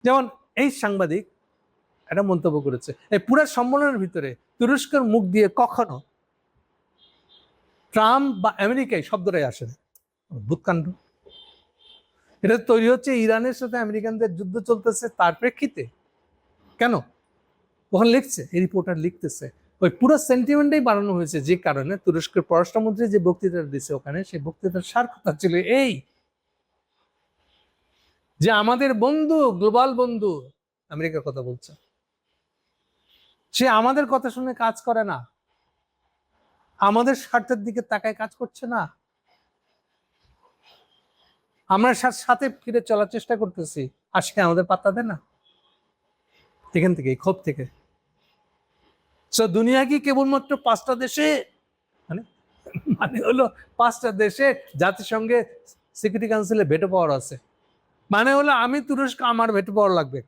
যেমন এই সাংবাদিক একটা মন্তব্য করেছে, এই পুরো সম্মেলনের ভিতরে তুরস্কের মুখ দিয়ে কখনো ট্রাম্প বা আমেরিকায় শব্দটাই আসে না। অদ্ভুতকাণ্ড। এটা তৈরি হচ্ছে ইরানের সাথে আমেরিকানদের যুদ্ধ চলতেছে তার প্রেক্ষিতে। কেন? ওখানে লিখছে, এই রিপোর্টার লিখতেছে ওই পুরো সেন্টিমেন্টটাই বানানো হয়েছে, যে কারণে তুরস্কের পররাষ্ট্রমন্ত্রী যে বক্তৃতা দিচ্ছে ওখানে, সেই বক্তৃতার সার কথা ছিল এই যে আমাদের বন্ধু, গ্লোবাল বন্ধু আমেরিকার কথা বলছে, সে আমাদের কথা শুনে কাজ করে না, আমাদের স্বার্থের দিকে তাকায় কাজ করছে না, আমরা সাথে ফিরে চলার চেষ্টা করতেছি আর সে আমাদের পাত্তা দেয় না। এখান থেকে, ক্ষোভ থেকে। দুনিয়া কি কেবলমাত্র 5টা দেশে, মানে মানে হলো 5টা দেশে জাতিসংঘে সিকিউরিটি কাউন্সিলে ভেটো পাওয়ার আছে, মানে হলো আমি তুরস্ক আমার ভেটো পাওয়ার লাগবে।